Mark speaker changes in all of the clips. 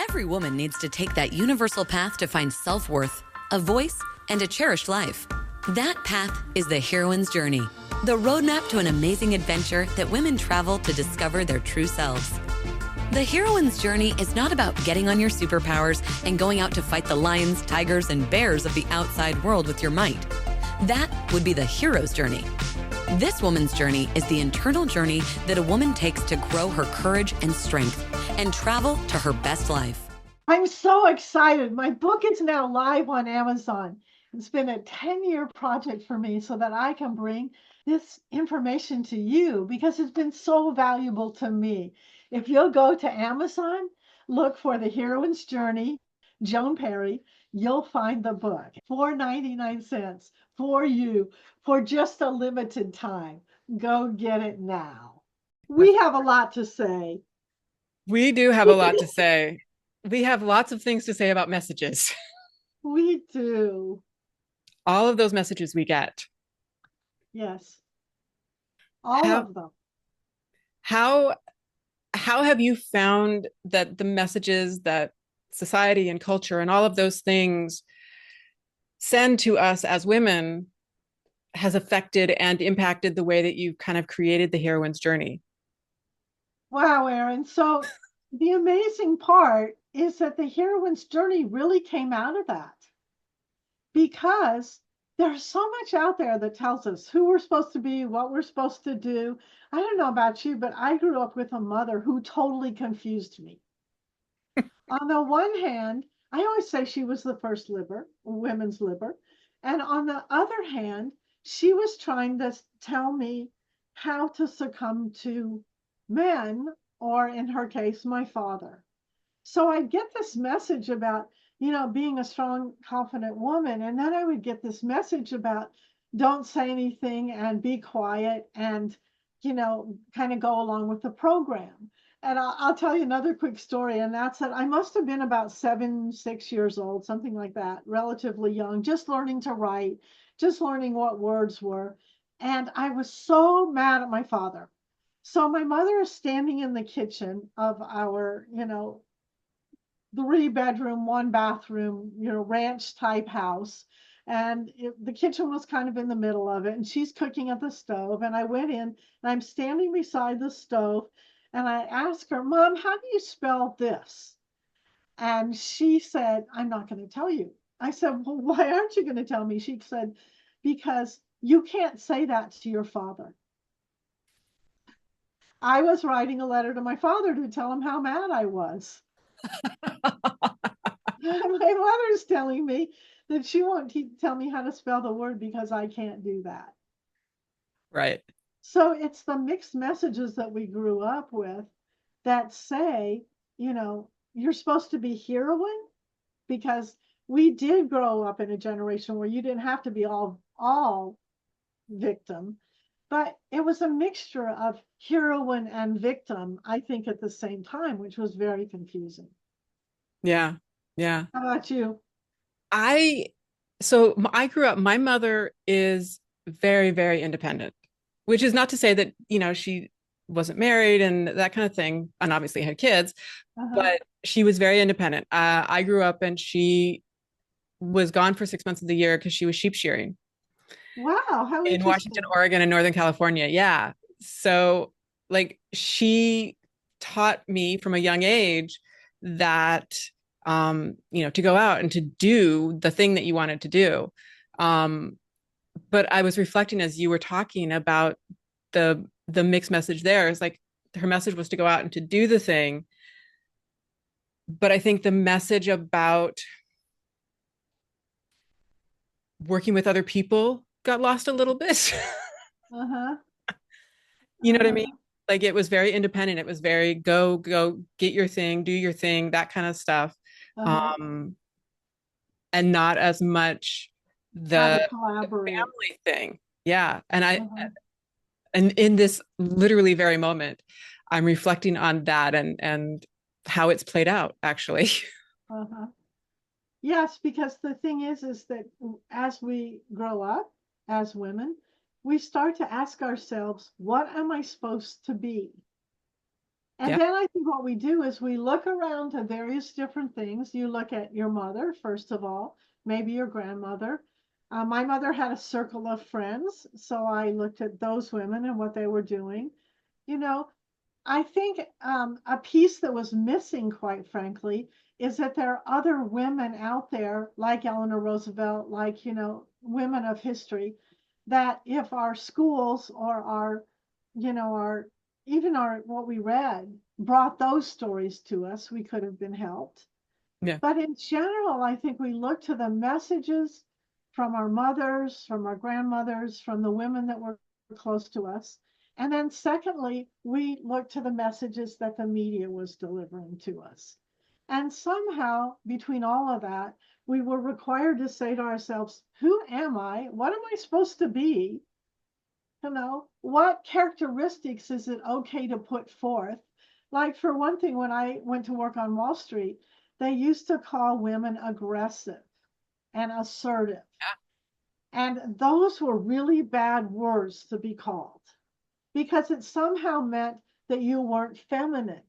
Speaker 1: Every woman needs to take that universal path to find self-worth, a voice, and a cherished life. That path is the heroine's journey, the roadmap to an amazing adventure that women travel to discover their true selves. The heroine's journey is not about getting on your superpowers and going out to fight the lions, tigers, and bears of the outside world with your might. That would be the hero's journey. This woman's journey is the internal journey that a woman takes to grow her courage and strength and travel to her best life.
Speaker 2: I'm so excited. My book is now live on Amazon. It's been a 10-year project for me so that I can bring this information to you because it's been so valuable to me. If you'll go to Amazon, look for The Heroine's Journey, Joan Perry, you'll find the book. $4.99 for you for just a limited time. Go get it now. We have a lot to say.
Speaker 3: We do have a lot to say. We have lots of things to say about messages.
Speaker 2: We do.
Speaker 3: All of those messages we get.
Speaker 2: Yes. All of them.
Speaker 3: How have you found that the messages that society and culture and all of those things send to us as women has affected and impacted the way that you've kind of created the heroine's journey?
Speaker 2: Wow, Erin. So the amazing part is that the heroine's journey really came out of that because there's so much out there that tells us who we're supposed to be, what we're supposed to do. I don't know about you, but I grew up with a mother who totally confused me. On the one hand, I always say she was the first women's liber. And on the other hand, she was trying to tell me how to succumb to men, or in her case, my father. So I get this message about, being a strong, confident woman. And then I would get this message about don't say anything and be quiet and, kind of go along with the program. And I'll tell you another quick story. And that's that I must have been about 6 years old, something like that, relatively young, just learning to write, just learning what words were. And I was so mad at my father. So my mother is standing in the kitchen of our, 3-bedroom, 1-bathroom, ranch type house. And the kitchen was kind of in the middle of it. And she's cooking at the stove. And I went in and I'm standing beside the stove. And I asked her, Mom, how do you spell this? And she said, I'm not going to tell you. I said, well, why aren't you going to tell me? She said, because you can't say that to your father. I was writing a letter to my father to tell him how mad I was. My mother's telling me that she won't tell me how to spell the word because I can't do that.
Speaker 3: Right.
Speaker 2: So it's the mixed messages that we grew up with that say, you're supposed to be heroine, because we did grow up in a generation where you didn't have to be all victim. But it was a mixture of heroine and victim, I think, at the same time, which was very confusing.
Speaker 3: Yeah. Yeah.
Speaker 2: How about you?
Speaker 3: So I grew up, my mother is very, very independent, which is not to say that, she wasn't married and that kind of thing, and obviously had kids, but she was very independent. I grew up and she was gone for 6 months of the year because she was sheep shearing.
Speaker 2: Wow, how
Speaker 3: in Washington, Oregon, and Northern California. Yeah. So she taught me from a young age that, to go out and to do the thing that you wanted to do. But I was reflecting as you were talking about the mixed message there. It's like her message was to go out and to do the thing. But I think the message about working with other people got lost a little bit. You know what I mean? Like it was very independent. It was very go, get your thing, do your thing, that kind of stuff. And not as much the family thing. Yeah. And in this literally very moment, I'm reflecting on that and how it's played out, actually.
Speaker 2: Yes, because the thing is that as we grow up as women, we start to ask ourselves, what am I supposed to be? And then I think what we do is we look around to various different things. You look at your mother, first of all, maybe your grandmother. My mother had a circle of friends, so I looked at those women and what they were doing. You know, I think a piece that was missing, quite frankly, is that there are other women out there, like Eleanor Roosevelt, like, women of history, that if our schools or our, even what we read brought those stories to us, we could have been helped.
Speaker 3: Yeah.
Speaker 2: But in general, I think we look to the messages from our mothers, from our grandmothers, from the women that were close to us. And then secondly, we look to the messages that the media was delivering to us. And somehow, between all of that, we were required to say to ourselves, who am I? What am I supposed to be? What characteristics is it okay to put forth? Like, for one thing, when I went to work on Wall Street, they used to call women aggressive and assertive. And those were really bad words to be called, because it somehow meant that you weren't feminine.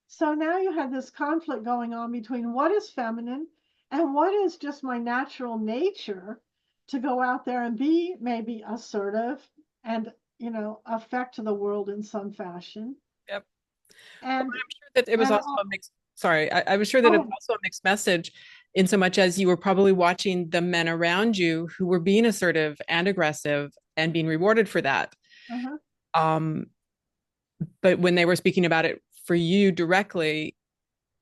Speaker 2: So now you had this conflict going on between what is feminine and what is just my natural nature to go out there and be maybe assertive and, affect the world in some fashion.
Speaker 3: Yep.
Speaker 2: And
Speaker 3: I'm sure that it was also a mixed, sorry, I was sure that it was also a mixed message, in so much as you were probably watching the men around you who were being assertive and aggressive and being rewarded for that. But when they were speaking about it for you directly,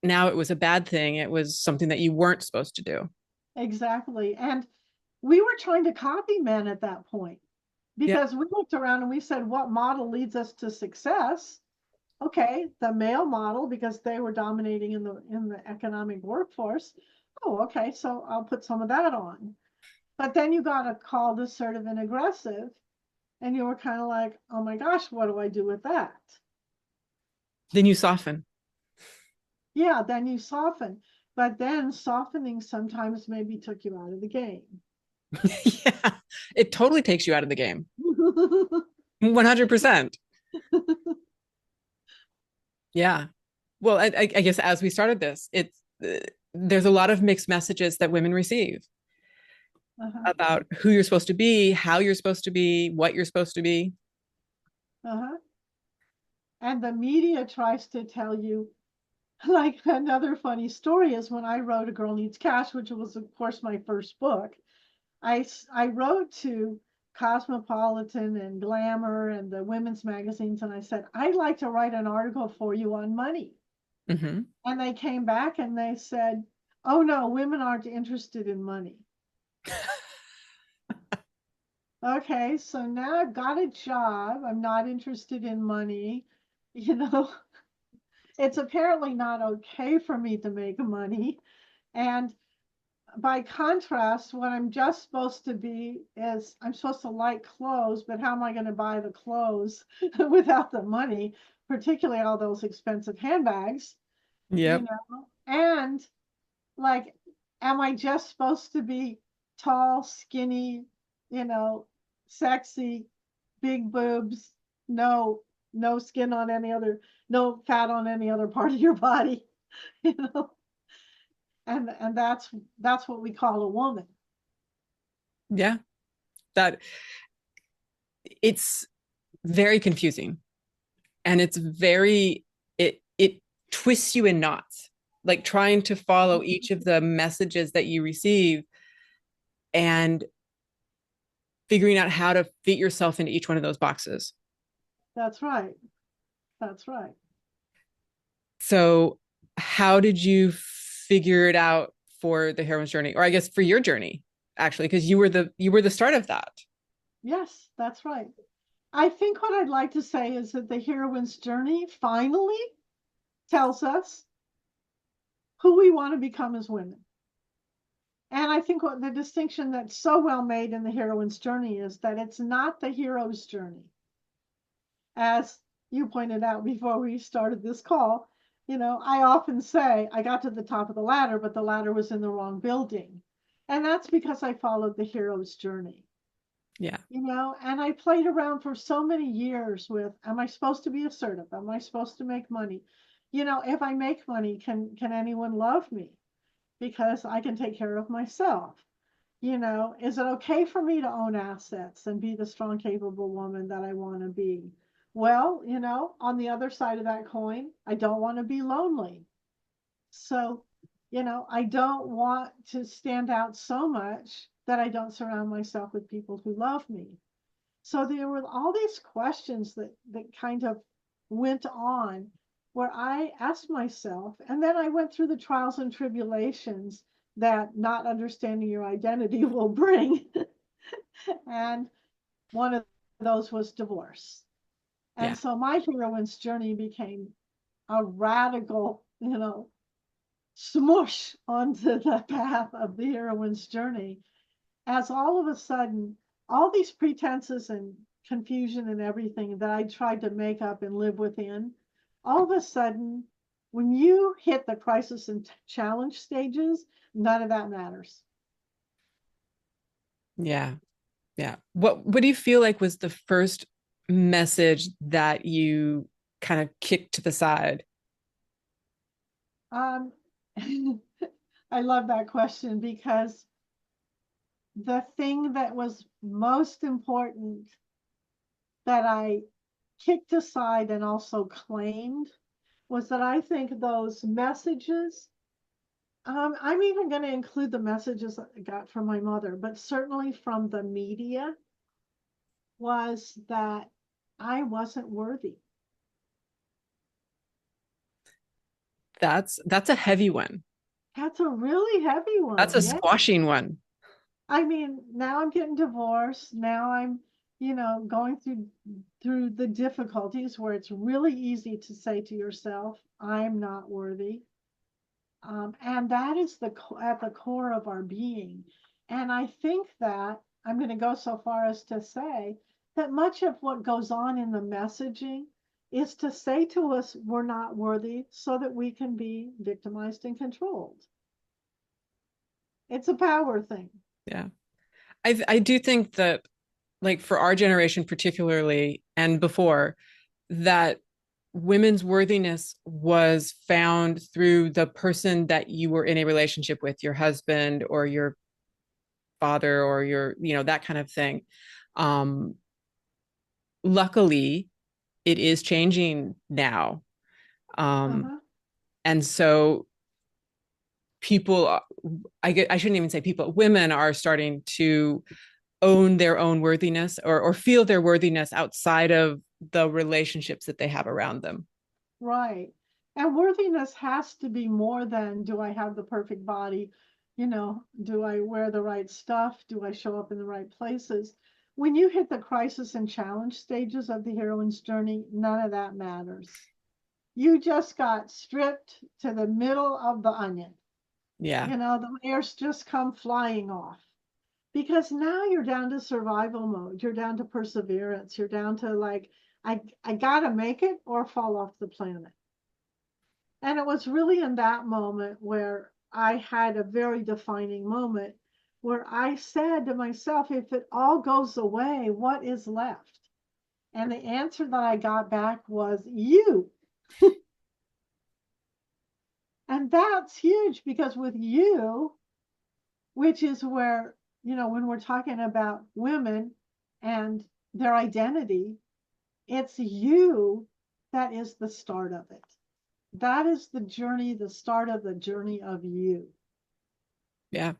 Speaker 3: now it was a bad thing. It was something that you weren't supposed to do.
Speaker 2: Exactly. And we were trying to copy men at that point, because we looked around and we said, what model leads us to success? Okay, the male model, because they were dominating in the economic workforce. Oh, okay, so I'll put some of that on. But then you got a called assertive and aggressive, and you were kind of like, oh my gosh, what do I do with that?
Speaker 3: Then you soften.
Speaker 2: Yeah, then you soften. But then softening sometimes maybe took you out of the game.
Speaker 3: Yeah, it totally takes you out of the game. 100%. Yeah. Well, I guess as we started this, there's a lot of mixed messages that women receive about who you're supposed to be, how you're supposed to be, what you're supposed to be.
Speaker 2: And the media tries to tell you, like, another funny story is when I wrote A Girl Needs Cash, which was, of course, my first book. I wrote to Cosmopolitan and Glamour and the women's magazines, and I said, I'd like to write an article for you on money. And they came back and they said, oh no, women aren't interested in money. Okay, so now I've got a job. I'm not interested in money. It's apparently not okay for me to make money. And by contrast, what I'm just supposed to be is I'm supposed to like clothes, but how am I going to buy the clothes without the money, particularly all those expensive handbags?
Speaker 3: Yep.
Speaker 2: And like, am I just supposed to be tall, skinny, sexy, big boobs, no skin on any other, no fat on any other part of your body, and that's what we call a woman.
Speaker 3: Yeah, that it's very confusing, and it twists you in knots, like trying to follow each of the messages that you receive and figuring out how to fit yourself into each one of those boxes.
Speaker 2: That's right.
Speaker 3: So how did you figure it out for the heroine's journey, or I guess for your journey, actually, because you were the start of that?
Speaker 2: Yes, that's right. I think what I'd like to say is that the heroine's journey finally tells us who we want to become as women. And I think what the distinction that's so well made in the heroine's journey is that it's not the hero's journey. As you pointed out before we started this call, I often say I got to the top of the ladder, but the ladder was in the wrong building. And that's because I followed the hero's journey.
Speaker 3: Yeah.
Speaker 2: And I played around for so many years with, am I supposed to be assertive? Am I supposed to make money? If I make money, can anyone love me? Because I can take care of myself. Is it okay for me to own assets and be the strong, capable woman that I want to be? Well, on the other side of that coin, I don't want to be lonely. So, I don't want to stand out so much that I don't surround myself with people who love me. So there were all these questions that kind of went on where I asked myself, and then I went through the trials and tribulations that not understanding your identity will bring. And one of those was divorce. And
Speaker 3: Yeah.
Speaker 2: so my heroine's journey became a radical, smush onto the path of the heroine's journey, as all of a sudden, all these pretenses and confusion and everything that I tried to make up and live within, all of a sudden, when you hit the crisis and challenge stages, none of that matters.
Speaker 3: Yeah. Yeah. What do you feel like was the first message that you kind of kicked to the side?
Speaker 2: Um, I love that question because the thing that was most important that I kicked aside and also claimed was that I think those messages, I'm even going to include the messages I got from my mother, but certainly from the media, was that I wasn't worthy.
Speaker 3: That's a heavy one.
Speaker 2: That's a really heavy
Speaker 3: That's
Speaker 2: one.
Speaker 3: a
Speaker 2: Yeah.
Speaker 3: squashing one.
Speaker 2: I mean, now I'm getting divorced. Now I'm, going through the difficulties where it's really easy to say to yourself, I'm not worthy. And that is at the core of our being. And I think that I'm going to go so far as to say that much of what goes on in the messaging is to say to us we're not worthy so that we can be victimized and controlled. It's a power thing.
Speaker 3: Yeah. I do think that, like, for our generation particularly and before, that women's worthiness was found through the person that you were in a relationship with, your husband or your father or your, that kind of thing. Um, Luckily, it is changing now. Um,
Speaker 2: Uh-huh.
Speaker 3: and so people, I shouldn't even say people, women are starting to own their own worthiness, or feel their worthiness outside of the relationships that they have around them.
Speaker 2: Right. And worthiness has to be more than, do I have the perfect body? Do I wear the right stuff? Do I show up in the right places? When you hit the crisis and challenge stages of the heroine's journey, none of that matters. You just got stripped to the middle of the onion.
Speaker 3: Yeah.
Speaker 2: The layers just come flying off because now you're down to survival mode. You're down to perseverance. You're down to like, I gotta make it or fall off the planet. And it was really in that moment where I had a very defining moment where I said to myself, if it all goes away, what is left? And the answer that I got back was you. And that's huge because with you, which is where, when we're talking about women and their identity, it's you that is the start of it. That is the journey, the start of the journey of you.
Speaker 3: Yeah.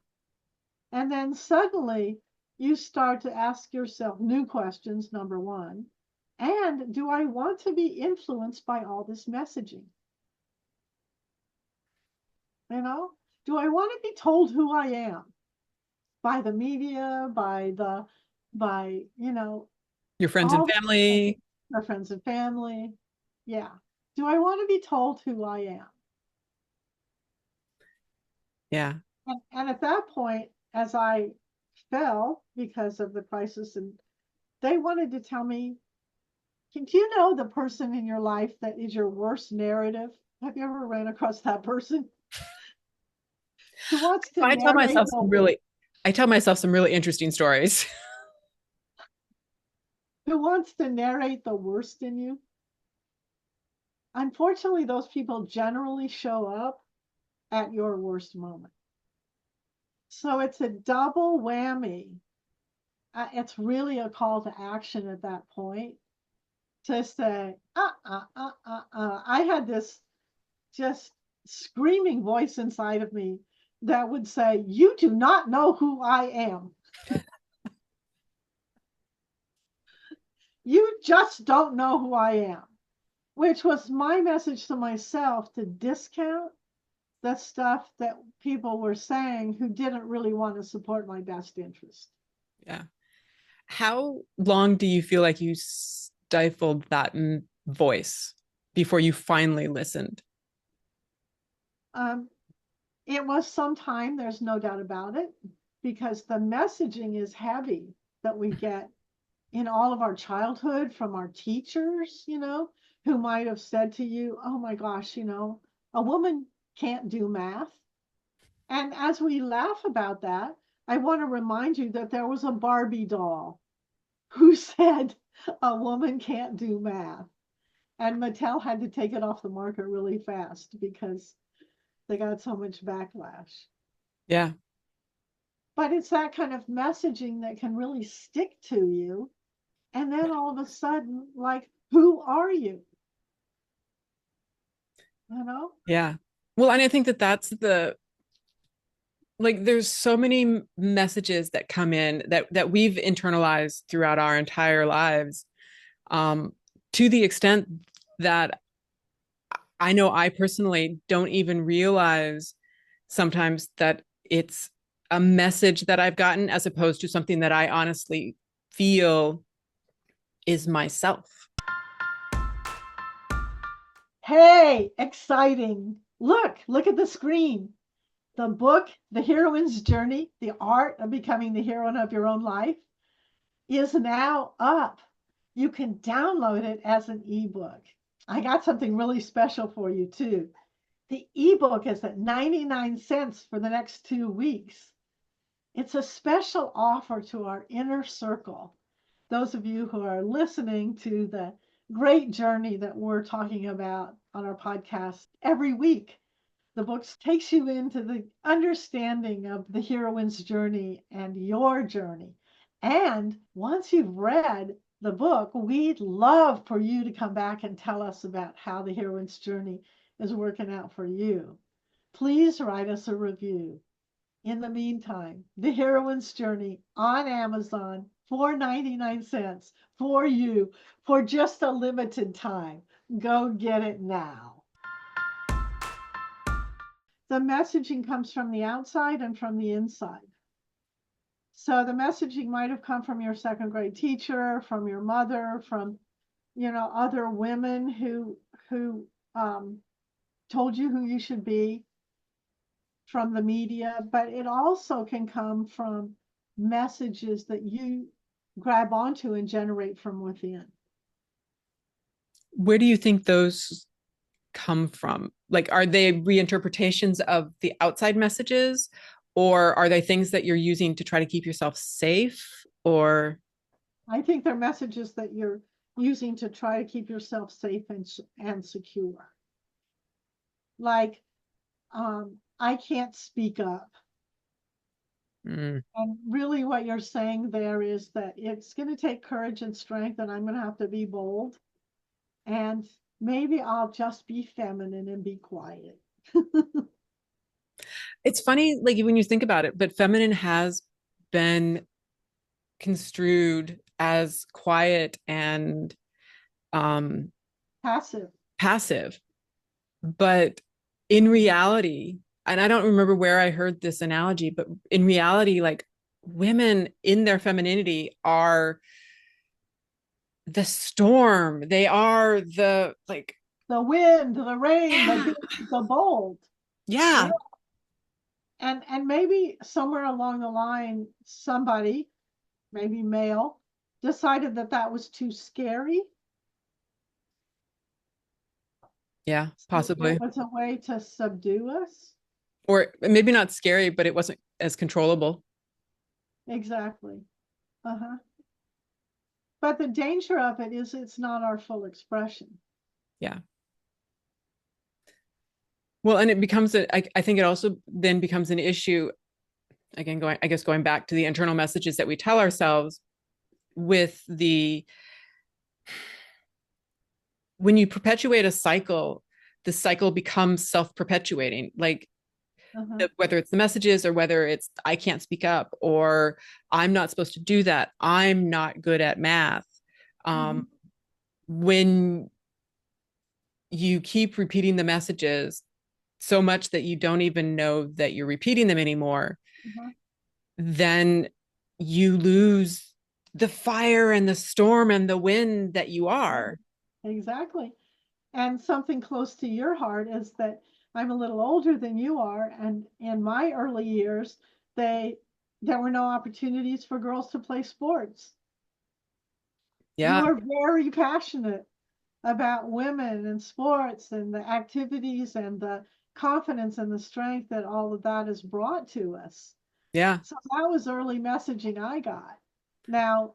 Speaker 2: And then suddenly you start to ask yourself new questions, number one. And do I want to be influenced by all this messaging? Do I want to be told who I am by the media, by,
Speaker 3: Your friends and
Speaker 2: all
Speaker 3: family.
Speaker 2: our friends and family? Yeah. Do I want to be told who I am?
Speaker 3: Yeah.
Speaker 2: And at that point, as I fell because of the crisis, and they wanted to tell me, do you know the person in your life that is your worst narrative? Have you ever ran across that person who wants to
Speaker 3: I tell
Speaker 2: narrate
Speaker 3: myself some really I tell myself some really interesting stories.
Speaker 2: who wants to narrate the worst in you. Unfortunately, those people generally show up at your worst moment. So it's a double whammy. It's really a call to action at that point to say, I had this just screaming voice inside of me that would say, you do not know who I am. You just don't know who I am, which was my message to myself, to discount the stuff that people were saying who didn't really want to support my best interest.
Speaker 3: Yeah. How long do you feel like you stifled that voice before you finally listened?
Speaker 2: It was some time, there's no doubt about it, because the messaging is heavy that we get in all of our childhood from our teachers, who might have said to you, oh my gosh, a woman can't do math. And as we laugh about that, I want to remind you that there was a Barbie doll who said a woman can't do math. And Mattel had to take it off the market really fast because they got so much backlash.
Speaker 3: Yeah.
Speaker 2: But it's that kind of messaging that can really stick to you. And then all of a sudden, like, who are you?
Speaker 3: Yeah. Well, and I think that that's there's so many messages that come in that we've internalized throughout our entire lives, to the extent that I know I personally don't even realize sometimes that it's a message that I've gotten as opposed to something that I honestly feel is myself.
Speaker 2: Hey, exciting. Look at the screen. The book, The Heroine's Journey, The Art of Becoming the Heroine of Your Own Life, is now up. You can download it as an ebook. I got something really special for you too. The ebook is at 99 cents for the next 2 weeks. It's a special offer to our inner circle. Those of you who are listening to the great journey that we're talking about on our podcast every week. The book takes you into the understanding of the heroine's journey and your journey. And once you've read the book, we'd love for you to come back and tell us about how the heroine's journey is working out for you. Please write us a review. In the meantime, The Heroine's Journey on Amazon for 99 cents for you for just a limited time. Go get it now. The messaging comes from the outside and from the inside. So the messaging might have come from your second grade teacher, from your mother, from other women who told you who you should be, from the media, but it also can come from messages that you grab onto and generate from within.
Speaker 3: Where do you think those come from? Like, are they reinterpretations of the outside messages, or are they things that you're using to try to keep yourself safe? Or
Speaker 2: I think they're messages that you're using to try to keep yourself safe and secure. Like, I can't speak up. And really what you're saying there is that it's going to take courage and strength, and I'm going to have to be bold. And maybe I'll just be feminine and be quiet.
Speaker 3: It's funny, like when you think about it, but feminine has been construed as quiet and passive. But in reality, and I don't remember where I heard this analogy, but in reality, like women in their femininity are the storm. They are the
Speaker 2: wind, the rain, the bold.
Speaker 3: Yeah.
Speaker 2: And maybe somewhere along the line, somebody, maybe male, decided that was too scary.
Speaker 3: Yeah, possibly.
Speaker 2: It was a way to subdue us.
Speaker 3: Or maybe not scary, but it wasn't as controllable.
Speaker 2: Exactly. But the danger of it is it's not our full expression.
Speaker 3: Yeah. Well, and it becomes I think it also then becomes an issue, again, going back to the internal messages that we tell ourselves with when you perpetuate a cycle, the cycle becomes self-perpetuating. Like whether it's the messages or whether it's I can't speak up or I'm not supposed to do that. I'm not good at math. When you keep repeating the messages so much that you don't even know that you're repeating them anymore, then you lose the fire and the storm and the wind that you are.
Speaker 2: Exactly. And something close to your heart is that I'm a little older than you are, and in my early years, there were no opportunities for girls to play sports.
Speaker 3: Yeah.
Speaker 2: You are very passionate about women and sports and the activities and the confidence and the strength that all of that is brought to us.
Speaker 3: Yeah.
Speaker 2: So that was early messaging I got. Now,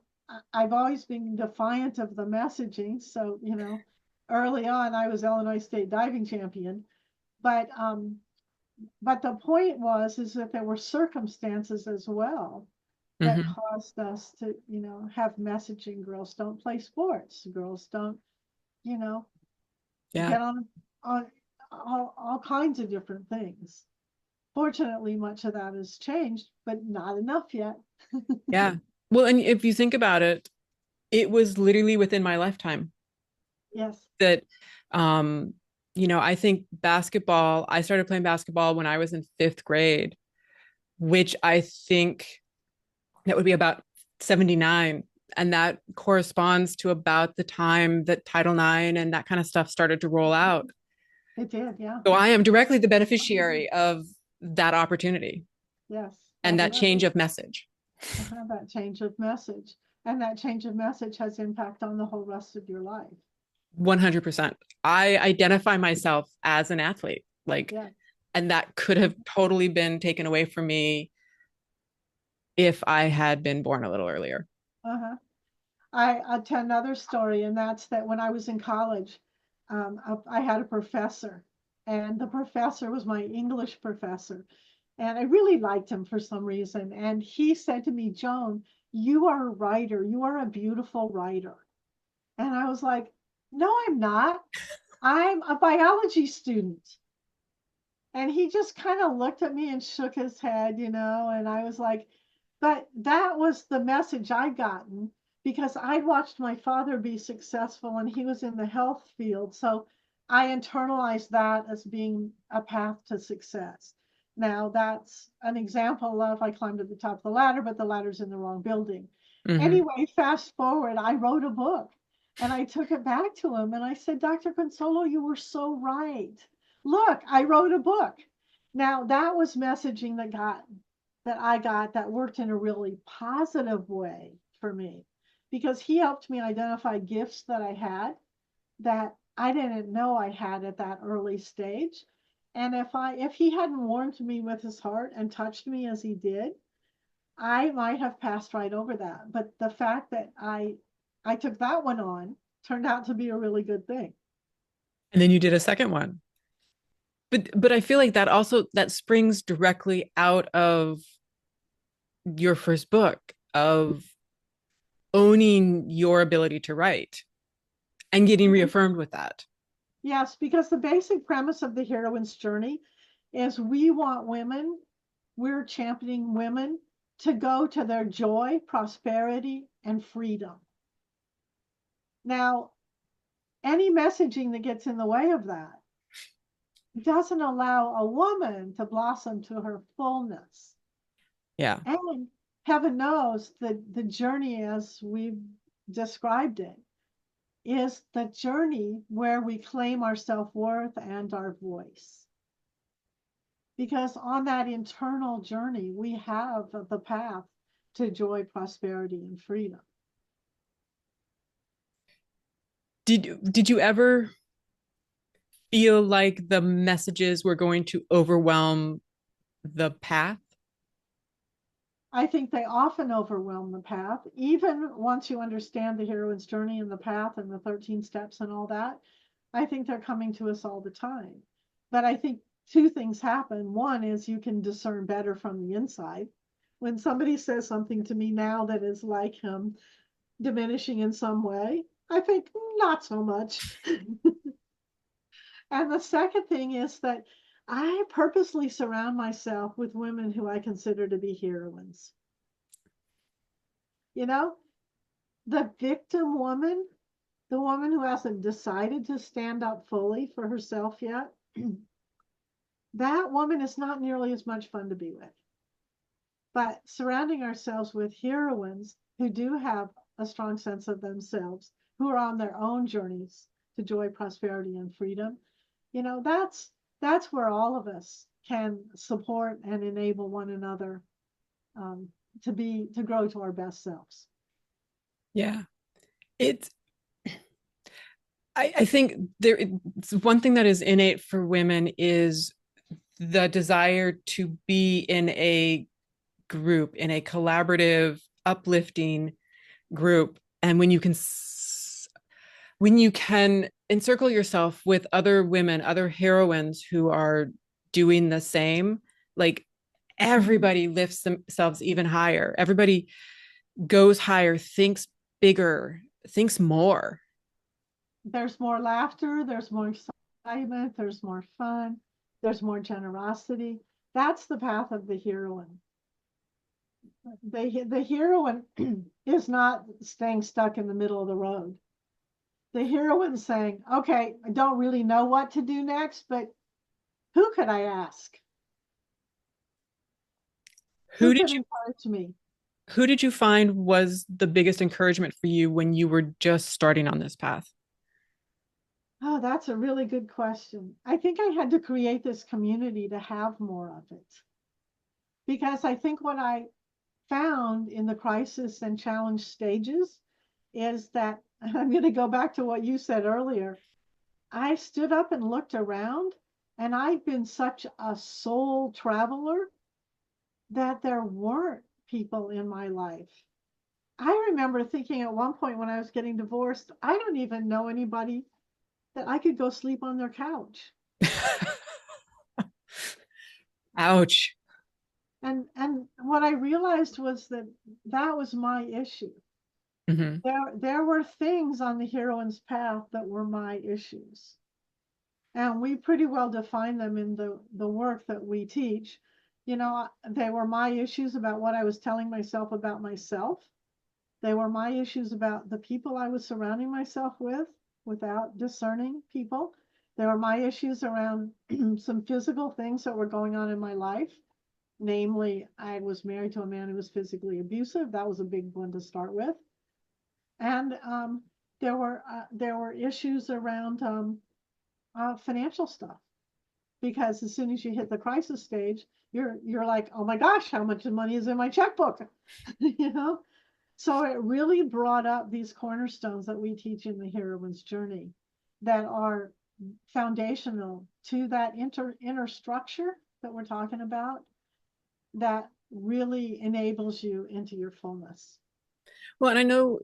Speaker 2: I've always been defiant of the messaging. So, early on, I was Illinois State diving champion. But the point is that there were circumstances as well that caused us to, have messaging. Girls don't play sports. Girls don't,
Speaker 3: Yeah.
Speaker 2: get on all kinds of different things. Fortunately, much of that has changed, but not enough yet.
Speaker 3: Yeah. Well, and if you think about it, it was literally within my lifetime
Speaker 2: Yes.
Speaker 3: that, I think I started playing basketball when I was in fifth grade, which I think that would be about 79. And that corresponds to about the time that Title IX and that kind of stuff started to roll out.
Speaker 2: It did, yeah.
Speaker 3: So I am directly the beneficiary of that opportunity.
Speaker 2: Yes.
Speaker 3: And that change of message.
Speaker 2: That change of message. And that change of message has impact on the whole rest of your life.
Speaker 3: 100%. I identify myself as an athlete, and that could have totally been taken away from me if I had been born a little earlier.
Speaker 2: I'll tell another story, and that's that when I was in college, I had a professor, and the professor was my English professor. And I really liked him for some reason. And he said to me, Joan, you are a writer. You are a beautiful writer. And I was like, no, I'm not. I'm a biology student. And he just kind of looked at me and shook his head, and I was like, but that was the message I'd gotten because I'd watched my father be successful and he was in the health field. So I internalized that as being a path to success. Now, that's an example of I climbed to the top of the ladder, but the ladder's in the wrong building. Anyway, fast forward, I wrote a book and I took it back to him and I said, Dr. Consolo, you were so right. Look, I wrote a book. Now, that was messaging that I got that worked in a really positive way for me because he helped me identify gifts that I had that I didn't know I had at that early stage. And if he hadn't warmed me with his heart and touched me as he did, I might have passed right over that. But the fact that I took that one on turned out to be a really good thing.
Speaker 3: And then you did a second one. But I feel like that springs directly out of your first book of owning your ability to write and getting reaffirmed with that.
Speaker 2: Yes, because the basic premise of the heroine's journey is we're championing women to go to their joy, prosperity, and freedom. Now, any messaging that gets in the way of that doesn't allow a woman to blossom to her fullness.
Speaker 3: Yeah.
Speaker 2: And heaven knows that the journey as we've described it is the journey where we claim our self-worth and our voice. Because on that internal journey, we have the path to joy, prosperity, and freedom.
Speaker 3: Did you ever feel like the messages were going to overwhelm the path?
Speaker 2: I think they often overwhelm the path. Even once you understand the heroine's journey and the path and the 13 steps and all that, I think they're coming to us all the time. But I think two things happen. One is you can discern better from the inside. When somebody says something to me now that is like diminishing in some way, I think not so much. And the second thing is that I purposely surround myself with women who I consider to be heroines. You know, the victim woman, the woman who hasn't decided to stand up fully for herself yet, that woman is not nearly as much fun to be with. But surrounding ourselves with heroines who do have a strong sense of themselves, who are on their own journeys to joy, prosperity, and freedom, that's where all of us can support and enable one another to grow to our best selves.
Speaker 3: Yeah. It's I think it's one thing that is innate for women is the desire to be in a group, in a collaborative, uplifting group. And when you can encircle yourself with other women, other heroines who are doing the same, like everybody lifts themselves even higher. Everybody goes higher, thinks bigger, thinks more.
Speaker 2: There's more laughter, there's more excitement, there's more fun, there's more generosity. That's the path of the heroine. The heroine is not staying stuck in the middle of the road. The heroine's saying, okay, I don't really know what to do next, but who could I ask? Who could encourage me?
Speaker 3: Who did you find was the biggest encouragement for you when you were just starting on this path?
Speaker 2: Oh, that's a really good question. I think I had to create this community to have more of it. Because I think what I found in the crisis and challenge stages is that I'm going to go back to what you said earlier. I stood up and looked around, and I've been such a soul traveler that there weren't people in my life. I remember thinking at one point when I was getting divorced, I don't even know anybody that I could go sleep on their couch.
Speaker 3: Ouch.
Speaker 2: And what I realized was that was my issue.
Speaker 3: Mm-hmm.
Speaker 2: There were things on the heroine's path that were my issues. And we pretty well define them in the work that we teach. They were my issues about what I was telling myself about myself. They were my issues about the people I was surrounding myself with without discerning people. There were my issues around some physical things that were going on in my life. Namely, I was married to a man who was physically abusive. That was a big one to start with. And there were issues around financial stuff, because as soon as you hit the crisis stage, you're like, oh my gosh, how much money is in my checkbook? So it really brought up these cornerstones that we teach in the heroine's journey that are foundational to that inner structure that we're talking about, that really enables you into your fullness.
Speaker 3: Well, and I know,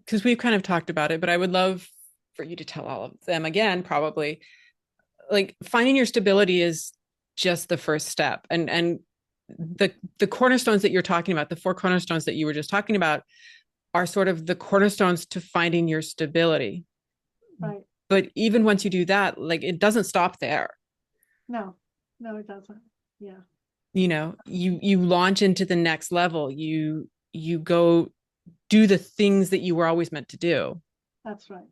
Speaker 3: because we've kind of talked about it, but I would love for you to tell all of them again, probably. Like, finding your stability is just the first step. And the cornerstones that you're talking about, the 4 cornerstones that you were just talking about, are sort of the cornerstones to finding your stability.
Speaker 2: Right.
Speaker 3: But even once you do that, like, it doesn't stop there.
Speaker 2: No, it doesn't. Yeah.
Speaker 3: You launch into the next level. You go do the things that you were always meant to do.
Speaker 2: That's right.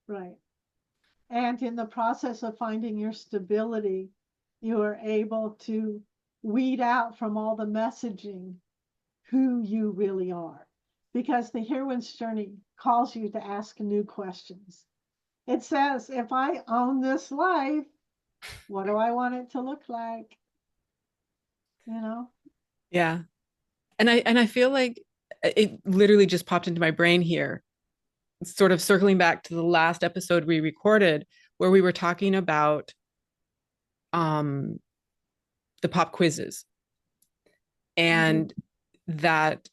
Speaker 2: Right. And in the process of finding your stability, you are able to weed out from all the messaging who you really are. Because the heroine's journey calls you to ask new questions. It says, if I own this life, what do I want it to look like?
Speaker 3: Yeah. And I feel like it literally just popped into my brain here, sort of circling back to the last episode we recorded, where we were talking about the pop quizzes. And that,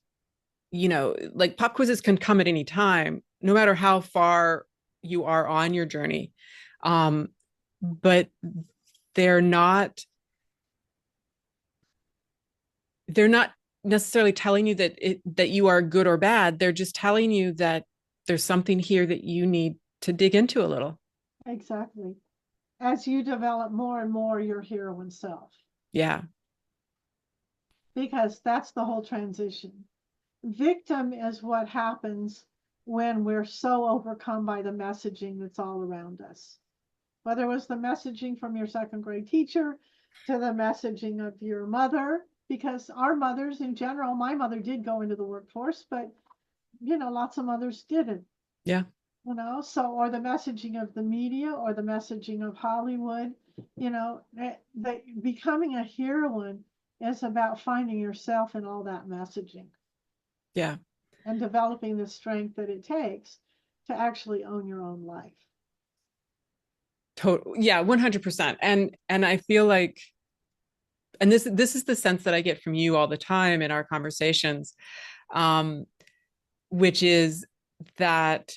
Speaker 3: like pop quizzes can come at any time, no matter how far you are on your journey. But they're not they're not necessarily telling you that you are good or bad. They're just telling you that there's something here that you need to dig into a little.
Speaker 2: Exactly. As you develop more and more your heroine self.
Speaker 3: Yeah.
Speaker 2: Because that's the whole transition. Victim is what happens when we're so overcome by the messaging that's all around us. Whether it was the messaging from your second grade teacher to the messaging of your mother, because our mothers in general, my mother did go into the workforce, but lots of mothers didn't.
Speaker 3: Yeah.
Speaker 2: So, or the messaging of the media or the messaging of Hollywood, that becoming a heroine is about finding yourself in all that messaging.
Speaker 3: Yeah.
Speaker 2: And developing the strength that it takes to actually own your own life.
Speaker 3: Total. Yeah, 100%. And I feel like, and this is the sense that I get from you all the time in our conversations, which is that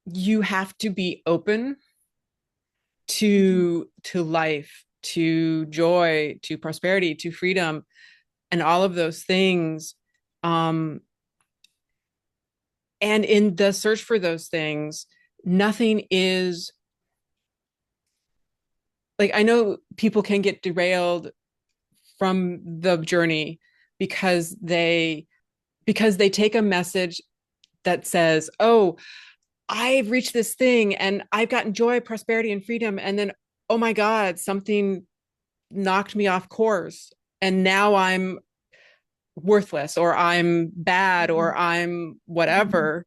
Speaker 3: you have to be open to life, to joy, to prosperity, to freedom, and all of those things. And in the search for those things, nothing is like, I know people can get derailed from the journey because they take a message that says, oh, I've reached this thing and I've gotten joy, prosperity, and freedom. And then, oh my God, something knocked me off course. And now I'm worthless, or I'm bad, or I'm whatever.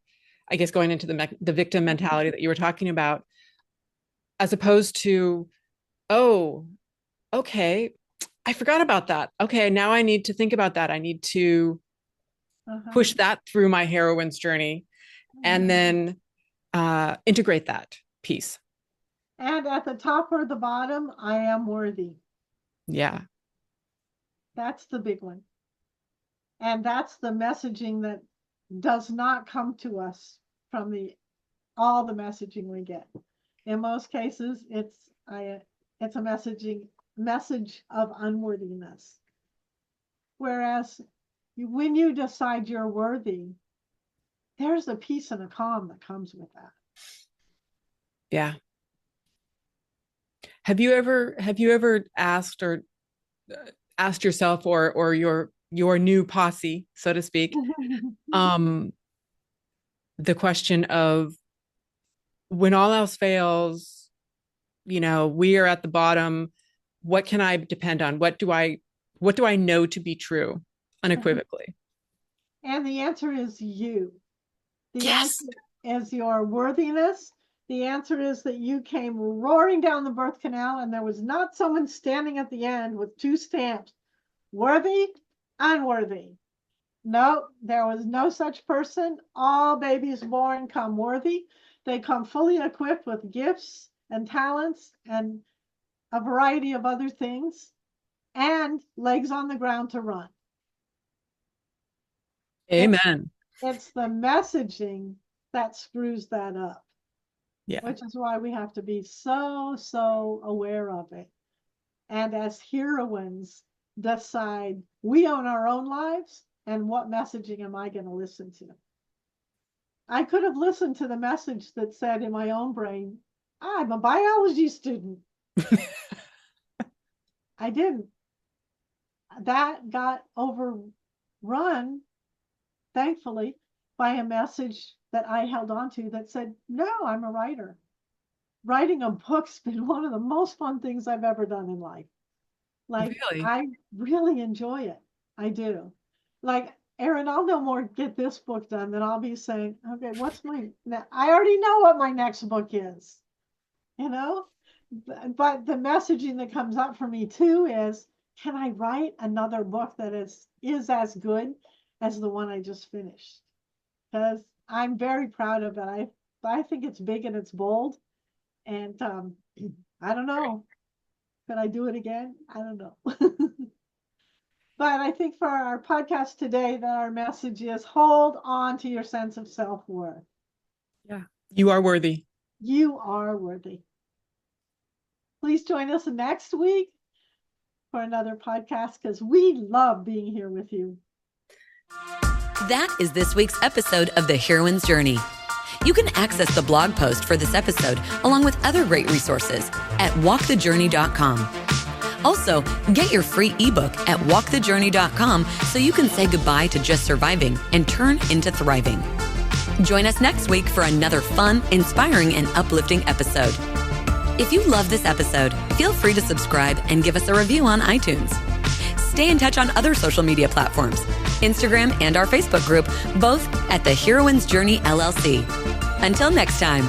Speaker 3: I guess going into the victim mentality that you were talking about, as opposed to, oh, okay, I forgot about that. Okay, now I need to think about that. I need to push that through my heroine's journey, and then integrate that piece.
Speaker 2: And at the top or the bottom, I am worthy.
Speaker 3: Yeah.
Speaker 2: That's the big one. And that's the messaging that does not come to us from all the messaging we get. In most cases, it's a message of unworthiness. Whereas when you decide you're worthy, there's a peace and a calm that comes with that.
Speaker 3: Yeah. Have you ever asked yourself, or your new posse, so to speak, the question of, when all else fails, we are at the bottom, what can I depend on? What do I know to be true unequivocally?
Speaker 2: And the answer is you. The
Speaker 3: Yes.
Speaker 2: answer is your worthiness. The answer is that you came roaring down the birth canal and there was not someone standing at the end with two stamps, worthy, unworthy. No, there was no such person. All babies born come worthy. They come fully equipped with gifts and talents and a variety of other things, and legs on the ground to run.
Speaker 3: Amen.
Speaker 2: It's the messaging that screws that up.
Speaker 3: Yeah.
Speaker 2: Which is why we have to be so aware of it. And as heroines, decide we own our own lives, and what messaging am I going to listen to? I could have listened to the message that said in my own brain, I'm a biology student. I didn't. That got overrun, thankfully, by a message that I held on to that said, no, I'm a writer. Writing a book's been one of the most fun things I've ever done in life. Like,
Speaker 3: Really?
Speaker 2: I really enjoy it. I do. Like, Erin, I'll no more get this book done than I'll be saying, okay, I already know what my next book is, you know? But the messaging that comes up for me too is, can I write another book that is as good as the one I just finished? Because I'm very proud of it. I think it's big and it's bold. And I don't know. Could I do it again? I don't know. But I think for our podcast today, that our message is hold on to your sense of self-worth.
Speaker 3: Yeah. You are worthy.
Speaker 2: You are worthy. Please join us next week for another podcast because we love being here with you.
Speaker 1: That is this week's episode of The Heroine's Journey. You can access the blog post for this episode along with other great resources at walkthejourney.com. Also, get your free ebook at walkthejourney.com so you can say goodbye to just surviving and turn into thriving. Join us next week for another fun, inspiring, and uplifting episode. If you love this episode, feel free to subscribe and give us a review on iTunes. Stay in touch on other social media platforms, Instagram and our Facebook group, both at The Heroine's Journey LLC. Until next time.